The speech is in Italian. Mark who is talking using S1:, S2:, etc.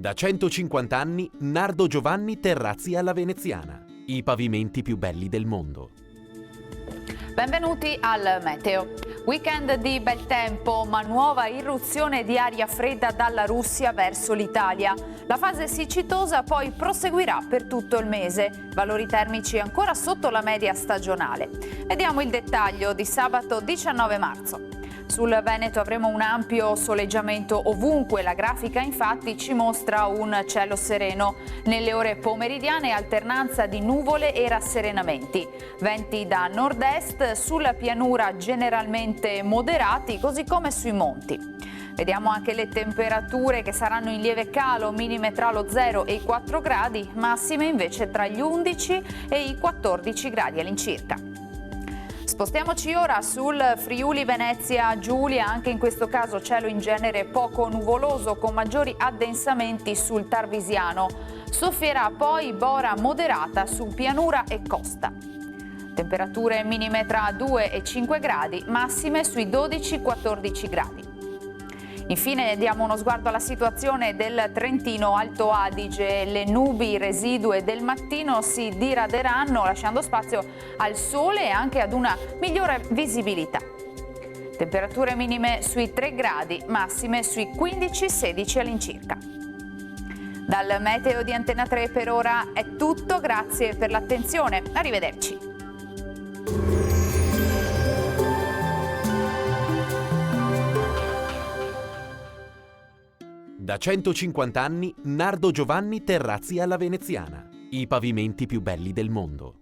S1: Da 150 anni Nardo Giovanni Terrazzi alla Veneziana. I pavimenti più belli del mondo.
S2: Benvenuti al Meteo. Weekend di bel tempo, ma nuova irruzione di aria fredda dalla Russia verso l'Italia. La fase siccitosa poi proseguirà per tutto il mese. Valori termici ancora sotto la media stagionale. Vediamo il dettaglio di sabato 19 marzo. Sul Veneto avremo un ampio soleggiamento ovunque, la grafica infatti ci mostra un cielo sereno. Nelle ore pomeridiane alternanza di nuvole e rasserenamenti. Venti da nord-est, sulla pianura generalmente moderati, così come sui monti. Vediamo anche le temperature che saranno in lieve calo, minime tra lo 0 e i 4 gradi, massime invece tra gli 11 e i 14 gradi all'incirca. Spostiamoci ora sul Friuli Venezia Giulia, anche in questo caso cielo in genere poco nuvoloso con maggiori addensamenti sul Tarvisiano. Soffierà poi bora moderata su pianura e costa. Temperature minime tra 2 e 5 gradi, massime sui 12-14 gradi. Infine diamo uno sguardo alla situazione del Trentino Alto Adige. Le nubi residue del mattino si diraderanno lasciando spazio al sole e anche ad una migliore visibilità. Temperature minime sui 3 gradi, massime sui 15-16 all'incirca. Dal Meteo di Antena 3 per ora è tutto, grazie per l'attenzione, arrivederci.
S1: Da 150 anni Nardo Giovanni Terrazzi alla Veneziana. I pavimenti più belli del mondo.